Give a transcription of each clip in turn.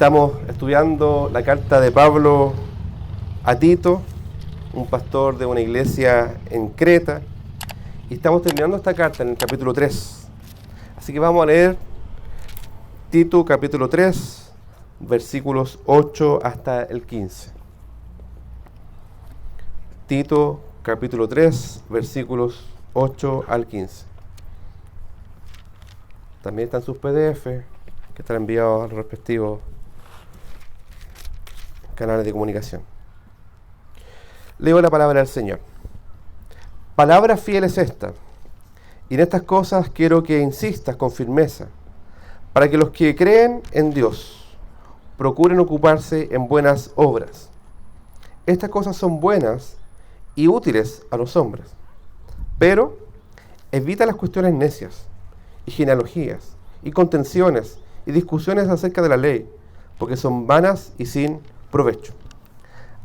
Estamos estudiando la carta de Pablo a Tito, un pastor de una iglesia en Creta, y estamos terminando esta carta en el capítulo 3. Así que vamos a leer Tito capítulo 3, versículos 8 hasta el 15. Tito capítulo 3, versículos 8 al 15. También están sus PDF, que están enviados a los respectivos canales de comunicación. Leo la palabra del Señor. Palabra fiel es esta, y en estas cosas quiero que insistas con firmeza, para que los que creen en Dios procuren ocuparse en buenas obras. Estas cosas son buenas y útiles a los hombres, pero evita las cuestiones necias, y genealogías, y contenciones, y discusiones acerca de la ley, porque son vanas y sin provecho.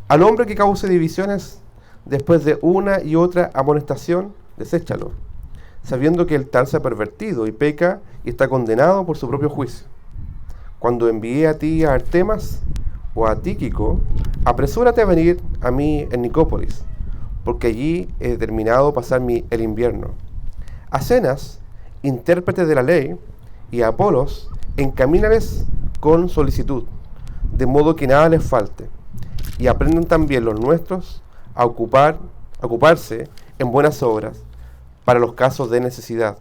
Al hombre que cause divisiones después de una y otra amonestación, deséchalo, sabiendo que el tal se ha pervertido y peca y está condenado por su propio juicio. Cuando envié a ti a Artemas o a Tíquico, apresúrate a venir a mí en Nicópolis, porque allí he determinado pasar el invierno. A Zenas, intérprete de la ley, y a Apolos, encamínales con solicitud, de modo que nada les falte, y aprendan también los nuestros a ocuparse en buenas obras, para los casos de necesidad,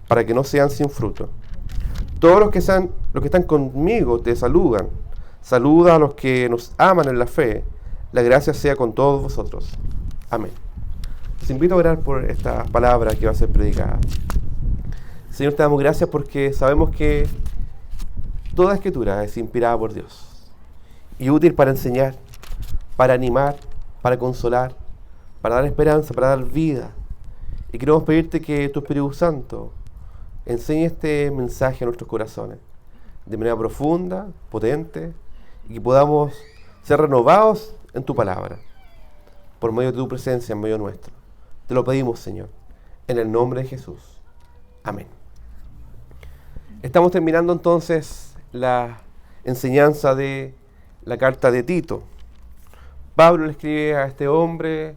para que no sean sin fruto. Todos los que están conmigo te saludan. Saluda a los que nos aman en la fe. La gracia sea con todos vosotros. Amén. Los invito a orar por esta palabra que va a ser predicada. Señor, te damos gracias porque sabemos que toda escritura es inspirada por Dios y útil para enseñar, para animar, para consolar, para dar esperanza, para dar vida. Y queremos pedirte que tu Espíritu Santo enseñe este mensaje a nuestros corazones de manera profunda, potente, y que podamos ser renovados en tu palabra por medio de tu presencia en medio nuestro. Te lo pedimos, Señor, en el nombre de Jesús. Amén. Estamos terminando entonces la enseñanza de la carta de Tito. Pablo le escribe a este hombre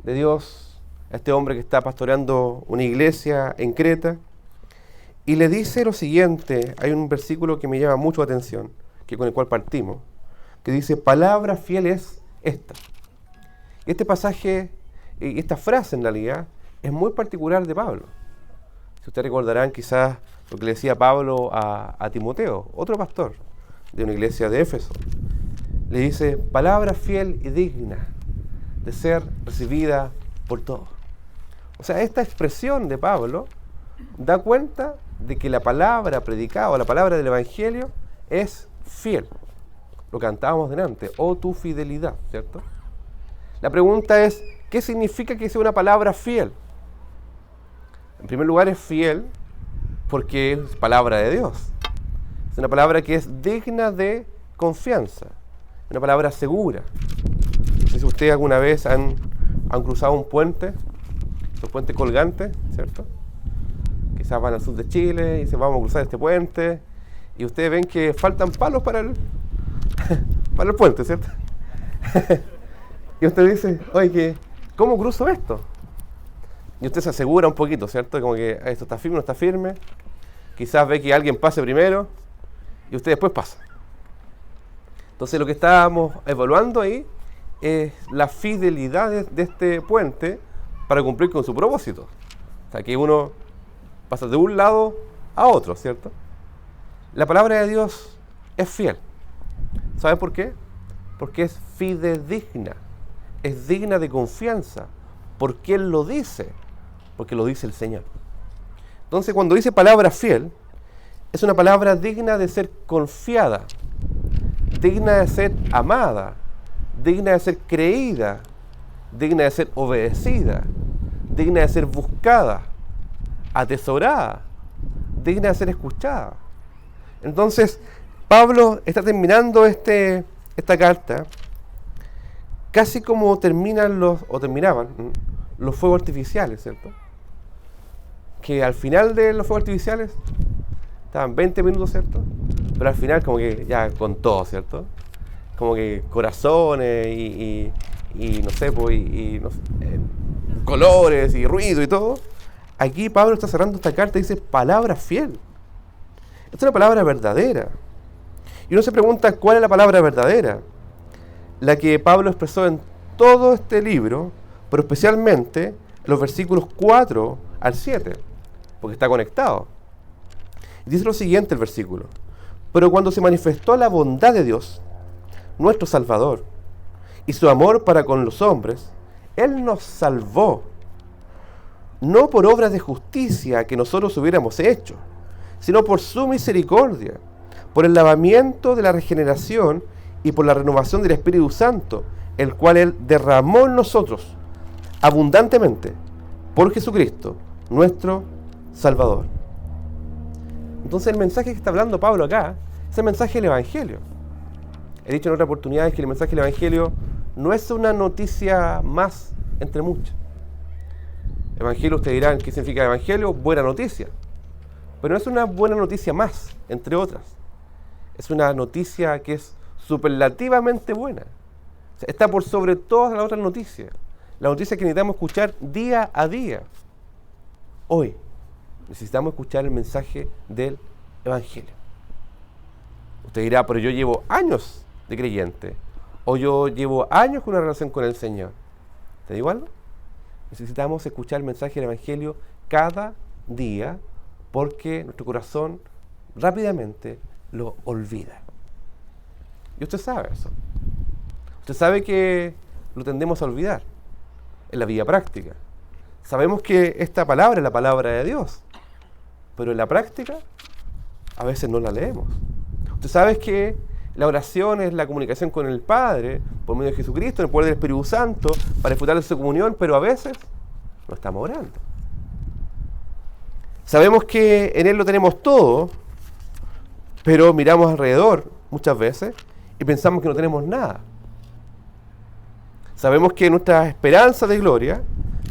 de Dios, a este hombre que está pastoreando una iglesia en Creta, y le dice lo siguiente. Hay un versículo que me llama mucho la atención, que con el cual partimos, que dice: palabra fiel es esta. Este pasaje, esta frase en realidad, es muy particular de Pablo. Si ustedes recordarán quizás lo que le decía Pablo a Timoteo, otro pastor de una iglesia de Éfeso. Le dice: palabra fiel y digna de ser recibida por todos. O sea, esta expresión de Pablo da cuenta de que la palabra predicada o la palabra del Evangelio es fiel. Lo cantábamos delante, oh tu fidelidad, ¿cierto? La pregunta es, ¿qué significa que sea una palabra fiel? En primer lugar, es fiel porque es palabra de Dios. Es una palabra que es digna de confianza, una palabra segura. No sé si ustedes alguna vez han cruzado un puente, los puentes colgantes, ¿cierto? Quizás van al sur de Chile y dicen: vamos a cruzar este puente, y ustedes ven que faltan palos para el puente, ¿cierto? Y usted dice: oye, ¿cómo cruzo esto? Y usted se asegura un poquito, ¿cierto? Como que esto está firme, no está firme. Quizás ve que alguien pase primero y usted después pasa. Entonces lo que estábamos evaluando ahí es la fidelidad de este puente para cumplir con su propósito. O sea, que uno pasa de un lado a otro, ¿cierto? La palabra de Dios es fiel. ¿Saben por qué? Porque es fidedigna. Es digna de confianza. ¿Por qué Él lo dice? Porque lo dice el Señor. Entonces, cuando dice palabra fiel, es una palabra digna de ser confiada, digna de ser amada, digna de ser creída, digna de ser obedecida, digna de ser buscada, atesorada, digna de ser escuchada. Entonces, Pablo está terminando esta carta casi como terminaban los fuegos artificiales, ¿cierto? Que al final de los fuegos artificiales estaban 20 minutos, ¿cierto? pero al final como que ya con todo, ¿cierto? Como que corazones y no sé, pues, no sé, colores y ruido y todo. Aquí Pablo está cerrando esta carta y dice palabra fiel. Esta es una palabra verdadera. Y uno se pregunta cuál es la palabra verdadera. La que Pablo expresó en todo este libro, pero especialmente los versículos 4 al 7, porque está conectado. Dice lo siguiente el versículo: pero cuando se manifestó la bondad de Dios, nuestro Salvador, y su amor para con los hombres, Él nos salvó, no por obras de justicia que nosotros hubiéramos hecho, sino por su misericordia, por el lavamiento de la regeneración y por la renovación del Espíritu Santo, el cual Él derramó en nosotros abundantemente por Jesucristo, nuestro Salvador. Entonces el mensaje que está hablando Pablo acá es el mensaje del Evangelio. He dicho en otras oportunidades que el mensaje del Evangelio no es una noticia más entre muchas. Evangelio, ustedes dirán, ¿qué significa Evangelio? Buena noticia. Pero no es una buena noticia más, entre otras. Es una noticia que es superlativamente buena. O sea, está por sobre todas las otras noticias. La noticia que necesitamos escuchar día a día. Hoy necesitamos escuchar el mensaje del Evangelio. Usted dirá, pero yo llevo años de creyente, o yo llevo años con una relación con el Señor. ¿Te digo algo? Necesitamos escuchar el mensaje del Evangelio cada día, porque nuestro corazón rápidamente lo olvida. Y usted sabe eso. Usted sabe que lo tendemos a olvidar en la vida práctica. Sabemos que esta palabra es la palabra de Dios, pero en la práctica a veces no la leemos. Usted sabe que la oración es la comunicación con el Padre por medio de Jesucristo, en el poder del Espíritu Santo, para disfrutar de su comunión, pero a veces no estamos orando. Sabemos que en Él lo tenemos todo, pero miramos alrededor muchas veces y pensamos que no tenemos nada. Sabemos que nuestra esperanza de gloria,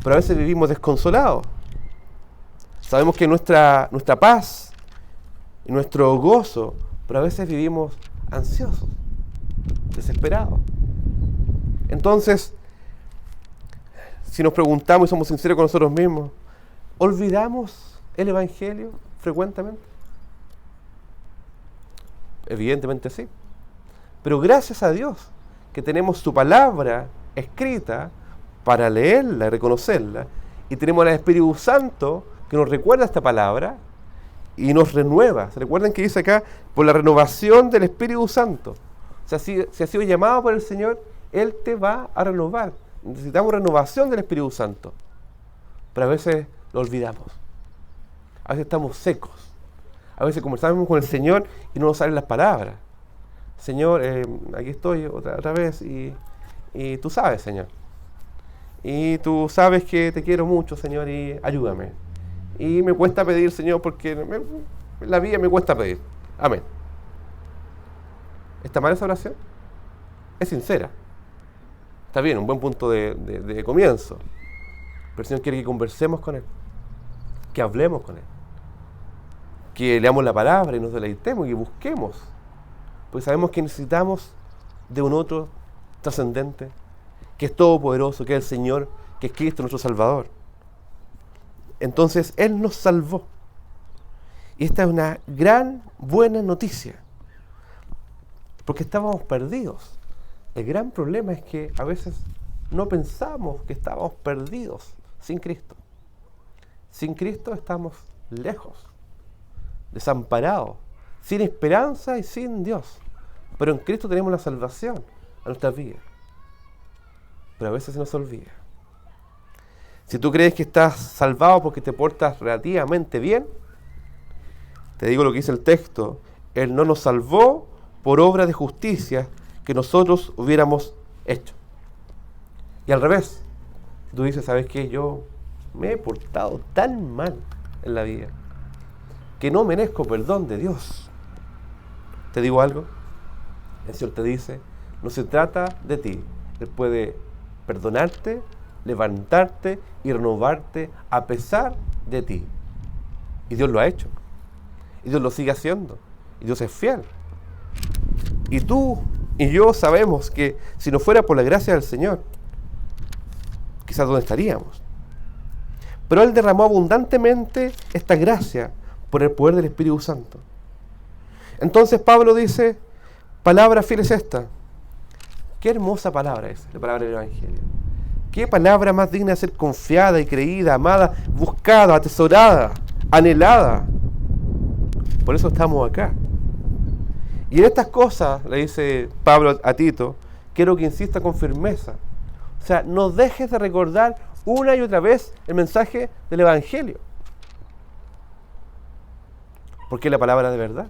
pero a veces vivimos desconsolados. Sabemos que nuestra paz y nuestro gozo, pero a veces vivimos ansiosos, desesperados. Entonces, si nos preguntamos y somos sinceros con nosotros mismos, ¿olvidamos el Evangelio frecuentemente? Evidentemente sí. Pero gracias a Dios que tenemos su palabra escrita para leerla y reconocerla, y tenemos al Espíritu Santo que nos recuerda esta palabra y nos renueva. ¿Se recuerdan que dice acá? Por la renovación del Espíritu Santo. O sea, si has sido llamado por el Señor, Él te va a renovar. Necesitamos renovación del Espíritu Santo. Pero a veces lo olvidamos. A veces estamos secos. A veces conversamos con el Señor y no nos salen las palabras. Señor, aquí estoy otra vez y tú sabes, Señor. Y tú sabes que te quiero mucho, Señor, y ayúdame. Y me cuesta pedir, Señor, porque en la vida me cuesta pedir. Amén. ¿Está mal esa oración? Es sincera. Está bien, un buen punto de comienzo. Pero el Señor quiere que conversemos con Él, que hablemos con Él, que leamos la palabra y nos deleitemos y busquemos. Porque sabemos que necesitamos de un otro trascendente, que es todopoderoso, que es el Señor, que es Cristo nuestro Salvador. Entonces Él nos salvó. Y esta es una gran, buena noticia, porque estábamos perdidos. El gran problema es que a veces no pensamos que estábamos perdidos sin Cristo. Sin Cristo estamos lejos, desamparados, sin esperanza y sin Dios. Pero en Cristo tenemos la salvación a nuestras vidas. Pero a veces se nos olvida. Si tú crees que estás salvado porque te portas relativamente bien, te digo lo que dice el texto: Él no nos salvó por obra de justicia que nosotros hubiéramos hecho. Y al revés, tú dices, ¿sabes qué? Yo me he portado tan mal en la vida que no merezco perdón de Dios. ¿Te digo algo? El Señor te dice, no se trata de ti. Él puede perdonarte, levantarte y renovarte a pesar de ti. Y Dios lo ha hecho. Y Dios lo sigue haciendo. Y Dios es fiel. Y tú y yo sabemos que si no fuera por la gracia del Señor, quizás dónde estaríamos. Pero Él derramó abundantemente esta gracia por el poder del Espíritu Santo. Entonces Pablo dice, palabra fiel es esta. Qué hermosa palabra es, la palabra del Evangelio. Qué palabra más digna de ser confiada y creída, amada, buscada, atesorada, anhelada. Por eso estamos acá. Y en estas cosas, le dice Pablo a Tito, quiero que insista con firmeza. O sea, no dejes de recordar una y otra vez el mensaje del Evangelio. Porque es la palabra de verdad.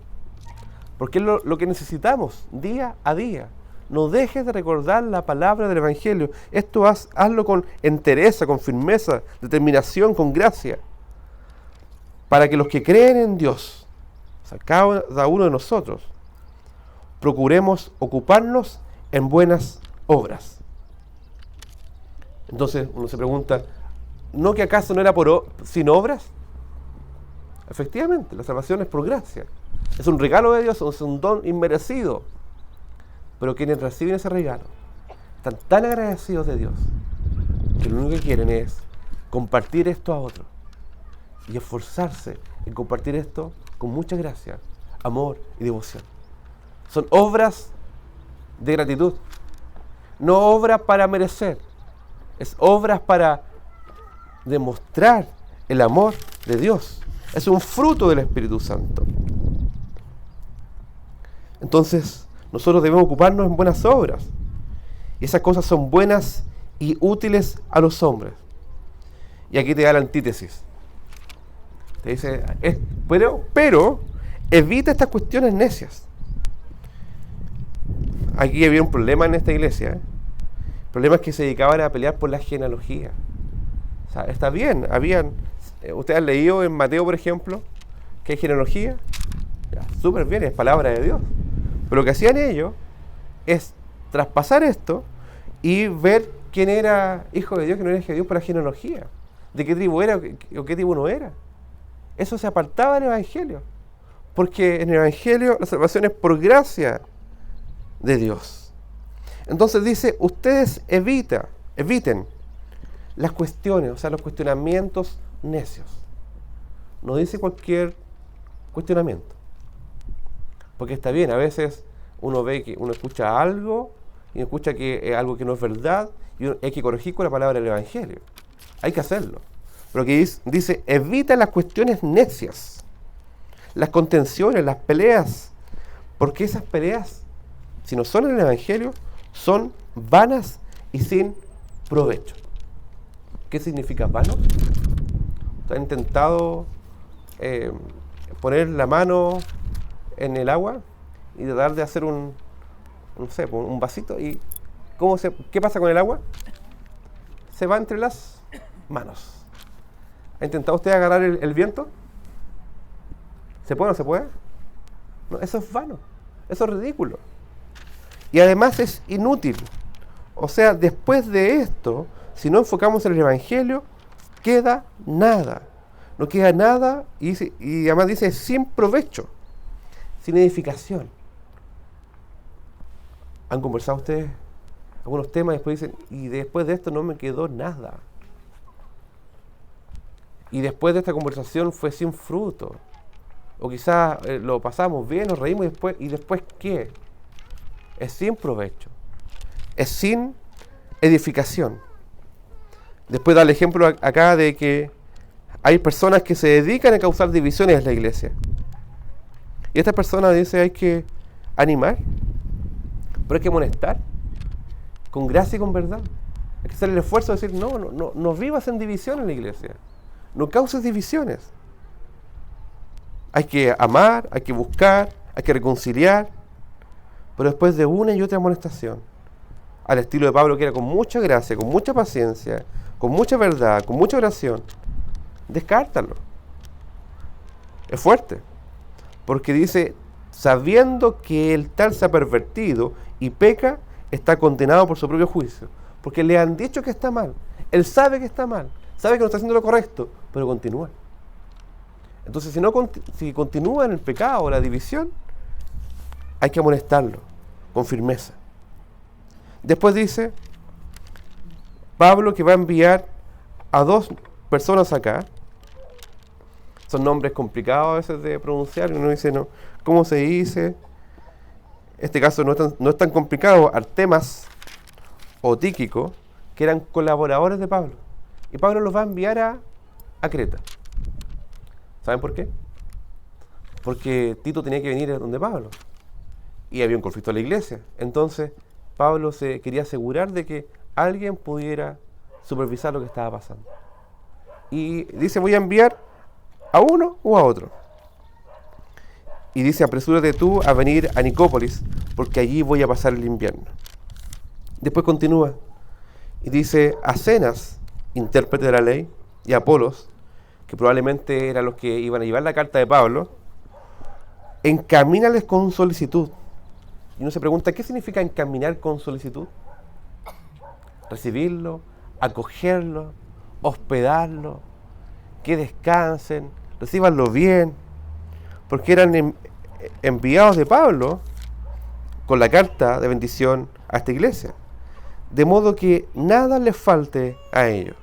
Porque es lo que necesitamos día a día. No dejes de recordar la palabra del Evangelio. Esto hazlo con entereza, con firmeza, determinación, con gracia. Para que los que creen en Dios, o sea, cada uno de nosotros, procuremos ocuparnos en buenas obras. Entonces uno se pregunta, ¿no que acaso no era sin obras? Efectivamente, la salvación es por gracia. Es un regalo de Dios, es un don inmerecido. Pero quienes reciben ese regalo están tan agradecidos de Dios que lo único que quieren es compartir esto a otros y esforzarse en compartir esto con mucha gracia, amor y devoción. Son obras de gratitud, no obras para merecer, es obras para demostrar el amor de Dios. Es un fruto del Espíritu Santo. Entonces, nosotros debemos ocuparnos en buenas obras. Y esas cosas son buenas y útiles a los hombres. Y aquí te da la antítesis. Te dice, pero evita estas cuestiones necias. Aquí había un problema en esta iglesia. El problema es que se dedicaban a pelear por la genealogía. O sea, está bien, ustedes han leído en Mateo, por ejemplo, que hay genealogía. Ya, súper bien, es palabra de Dios. Pero lo que hacían ellos es traspasar esto y ver quién era hijo de Dios, quién no era hijo de Dios por la genealogía. De qué tribu era o qué tribu no era. Eso se apartaba del Evangelio. Porque en el Evangelio la salvación es por gracia de Dios. Entonces dice, ustedes eviten las cuestiones, o sea, los cuestionamientos necios. No dice cualquier cuestionamiento. Porque está bien, a veces uno escucha algo y escucha que es algo que no es verdad y hay que corregir con la palabra del Evangelio. Hay que hacerlo. Pero aquí dice, evita las cuestiones necias, las contenciones, las peleas, porque esas peleas, si no son en el Evangelio, son vanas y sin provecho. ¿Qué significa vano? ¿Has intentado poner la mano en el agua y tratar de hacer un vasito? ¿Y qué pasa con el agua? Se va entre las manos. ¿Ha intentado usted agarrar el viento? ¿Se puede o no se puede? No, eso es vano, eso es ridículo. Y además es inútil. O sea, después de esto, si no enfocamos en el Evangelio, queda nada. No queda nada y además dice sin provecho, sin edificación. ¿Han conversado ustedes algunos temas y después dicen, y después de esto no me quedó nada? Y después de esta conversación fue sin fruto. O quizás lo pasamos bien, nos reímos y después ¿qué? Es sin provecho. Es sin edificación. Después da el ejemplo acá de que hay personas que se dedican a causar divisiones en la iglesia. Y esta persona dice, hay que animar, pero hay que amonestar, con gracia y con verdad. Hay que hacer el esfuerzo de decir, no vivas en división en la iglesia. No causes divisiones. Hay que amar, hay que buscar, hay que reconciliar, pero después de una y otra amonestación, al estilo de Pablo, que era con mucha gracia, con mucha paciencia, con mucha verdad, con mucha oración, descártalo. Es fuerte, porque dice, sabiendo que el tal se ha pervertido y peca, está condenado por su propio juicio, porque le han dicho que está mal. Él sabe que está mal, sabe que no está haciendo lo correcto, pero continúa. Entonces, si continúa en el pecado o la división, hay que amonestarlo, con firmeza. Después dice Pablo que va a enviar a 2 personas acá. Son nombres complicados a veces de pronunciar, y uno dice, no, ¿cómo se dice? Este caso no es tan complicado. Artemas o Tíquico, que eran colaboradores de Pablo. Y Pablo los va a enviar a Creta. ¿Saben por qué? Porque Tito tenía que venir a donde Pablo. Y había un conflicto en la iglesia. Entonces, Pablo se quería asegurar de que alguien pudiera supervisar lo que estaba pasando. Y dice, voy a enviar a uno o a otro. Y dice, apresúrate tú a venir a Nicópolis, porque allí voy a pasar el invierno. Después continúa y dice, a Zenas, intérprete de la ley, y a Apolos, que probablemente eran los que iban a llevar la carta de Pablo, encamínales con solicitud. Y uno se pregunta, ¿qué significa encaminar con solicitud? Recibirlo, acogerlo, hospedarlo, que descansen, recíbanlo bien, porque eran enviados de Pablo con la carta de bendición a esta iglesia, de modo que nada les falte a ellos.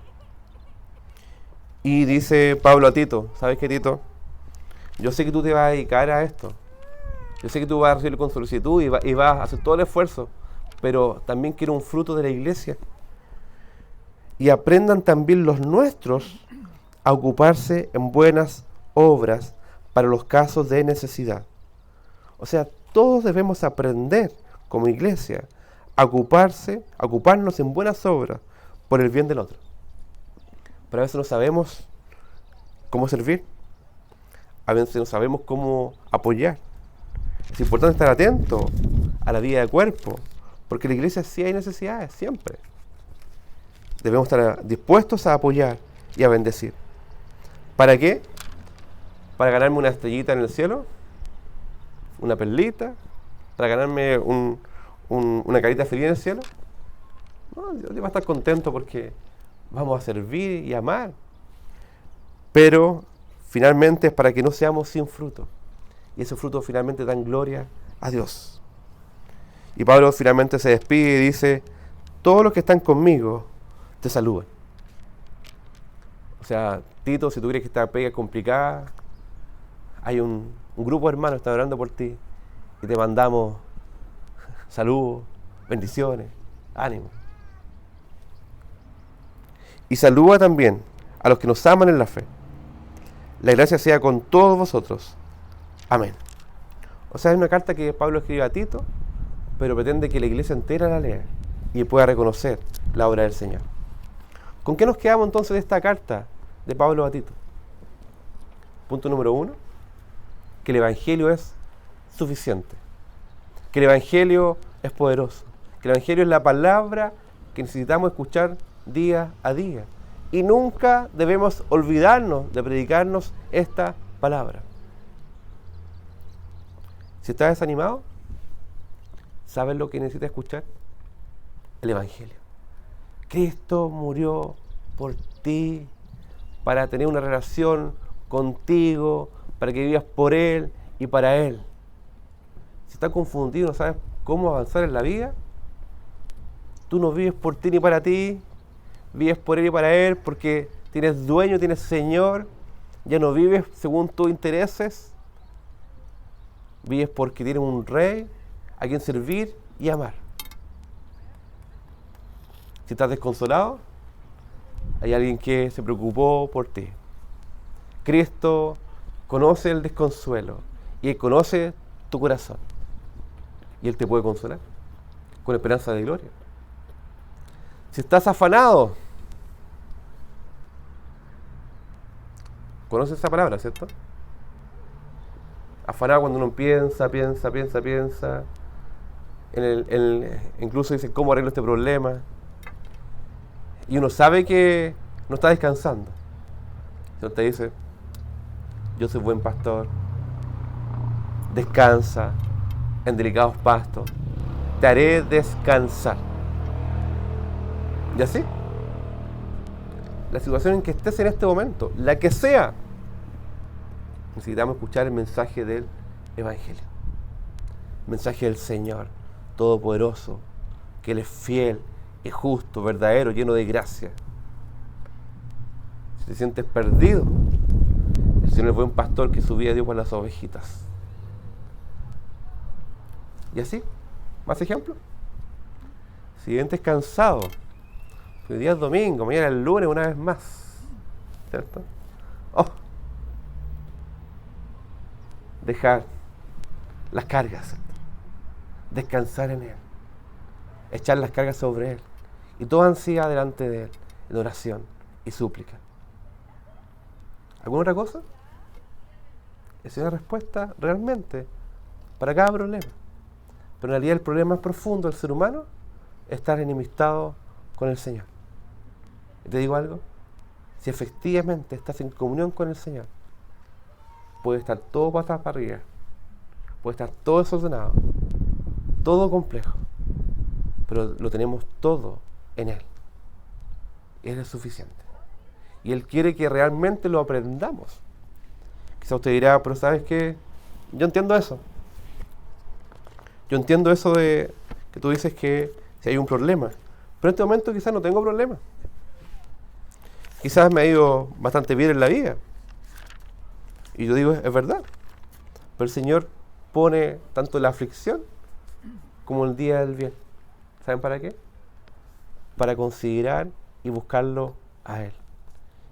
Y dice Pablo a Tito, ¿sabes qué, Tito? Yo sé que tú te vas a dedicar a esto, yo sé que tú vas a recibirlo con solicitud y vas a hacer todo el esfuerzo, pero también quiero un fruto de la iglesia. Y aprendan también los nuestros a ocuparse en buenas obras para los casos de necesidad. O sea, todos debemos aprender como iglesia a ocuparnos en buenas obras por el bien del otro. Pero a veces no sabemos cómo servir, a veces no sabemos cómo apoyar. Es importante estar atento a la vida de cuerpo, porque en la iglesia sí hay necesidades, siempre. Debemos estar dispuestos a apoyar y a bendecir. ¿Para qué? ¿Para ganarme una estrellita en el cielo? ¿Una perlita? ¿Para ganarme una carita feliz en el cielo? No, Dios va a estar contento porque vamos a servir y amar. Pero finalmente es para que no seamos sin fruto. Y esos frutos finalmente dan gloria a Dios. Y Pablo finalmente se despide y dice, todos los que están conmigo te saludan. O sea, Tito, si tú crees que esta pega es complicada, hay un grupo de hermanos que están orando por ti y te mandamos saludos, bendiciones, ánimo. Y saluda también a los que nos aman en la fe. La gracia sea con todos vosotros. Amén. O sea, es una carta que Pablo escribe a Tito, pero pretende que la iglesia entera la lea y pueda reconocer la obra del Señor. ¿Con qué nos quedamos entonces de esta carta de Pablo a Tito? Punto número 1, que el Evangelio es suficiente, que el Evangelio es poderoso, que el Evangelio es la palabra que necesitamos escuchar día a día. Y nunca debemos olvidarnos de predicarnos esta palabra. Si estás desanimado, ¿sabes lo que necesitas escuchar? El Evangelio. Cristo murió por ti para tener una relación contigo, para que vivas por Él y para Él. Si estás confundido, no sabes cómo avanzar en la vida, tú no vives por ti ni para ti, vives por Él y para Él porque tienes dueño, tienes Señor, ya no vives según tus intereses, vives porque tienes un Rey a quien servir y amar. Si estás desconsolado, hay alguien que se preocupó por ti. Cristo conoce el desconsuelo y Él conoce tu corazón. Y Él te puede consolar con esperanza de gloria. Si estás afanado, ¿conoces esa palabra, cierto? Afanado cuando uno piensa. Incluso dice, ¿cómo arreglo este problema? Y uno sabe que no está descansando. El Señor te dice, yo soy buen pastor, descansa en delicados pastos, te haré descansar. ¿Y así? La situación en que estés en este momento, la que sea, necesitamos escuchar el mensaje del Evangelio, el mensaje del Señor. todopoderoso, que Él es fiel, es justo, verdadero, lleno de gracia. Si te sientes perdido, el Señor es buen pastor que su vida dio por las ovejitas. Y así, más ejemplos. Si te sientes cansado, hoy día es domingo, mañana es el lunes una vez más, ¿cierto? Dejar las cargas, ¿cierto? Descansar en Él, echar las cargas sobre Él y toda ansiedad delante de Él, en oración y súplica. ¿Alguna otra cosa? Es una respuesta realmente para cada problema. Pero en realidad el problema más profundo del ser humano es estar enemistado con el Señor. ¿Y te digo algo? Si efectivamente estás en comunión con el Señor, puede estar todo patas para arriba, puede estar todo desordenado, todo complejo, pero lo tenemos todo en Él. Él es suficiente. Y Él quiere que realmente lo aprendamos. Quizá usted dirá, pero ¿sabes qué? Yo entiendo eso. Yo entiendo eso de que tú dices que si hay un problema, pero en este momento quizás no tengo problema. Quizás me ha ido bastante bien en la vida. Y yo digo, es verdad. Pero el Señor pone tanto la aflicción como el día del bien. ¿Saben para qué? Para considerar y buscarlo a Él.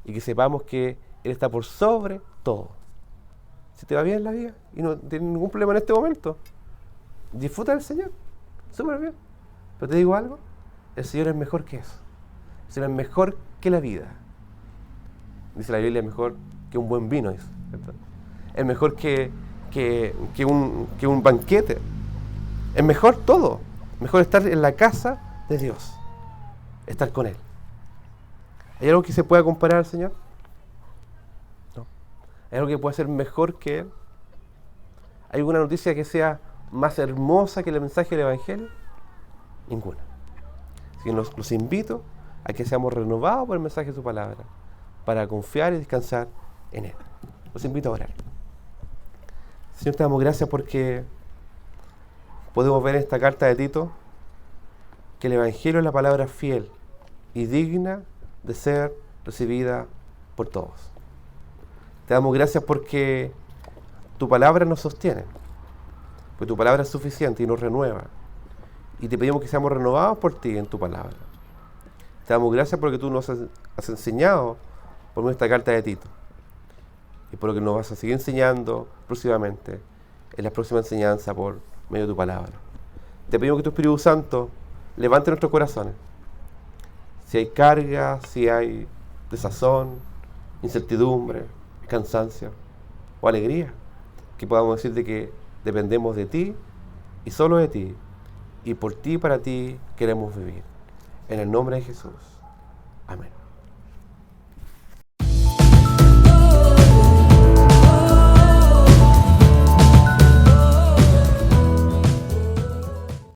Y que sepamos que Él está por sobre todo. Si te va bien en la vida y no tienes ningún problema en este momento, disfruta del Señor. Súper bien. Pero te digo algo, el Señor es mejor que eso. El Señor es mejor que la vida. Dice la Biblia, es mejor que un buen vino. Dice, ¿cierto? Es mejor que un banquete. Es mejor todo. Mejor estar en la casa de Dios. Estar con Él. ¿Hay algo que se pueda comparar al Señor? No. ¿Hay algo que pueda ser mejor que Él? ¿Hay alguna noticia que sea más hermosa que el mensaje del Evangelio? Ninguna. Así que los invito a que seamos renovados por el mensaje de su palabra, para confiar y descansar en Él. Los invito a orar. Señor, te damos gracias porque podemos ver en esta carta de Tito que el Evangelio es la palabra fiel y digna de ser recibida por todos. Te damos gracias porque tu palabra nos sostiene, porque tu palabra es suficiente y nos renueva. Y te pedimos que seamos renovados por ti en tu palabra. Te damos gracias porque tú nos has enseñado por nuestra carta de Tito. Y por lo que nos vas a seguir enseñando próximamente, en la próxima enseñanza por medio de tu palabra. Te pedimos que tu Espíritu Santo levante nuestros corazones. Si hay carga, si hay desazón, incertidumbre, cansancio o alegría, que podamos decir de que dependemos de ti y solo de ti, y por ti y para ti queremos vivir. En el nombre de Jesús. Amén.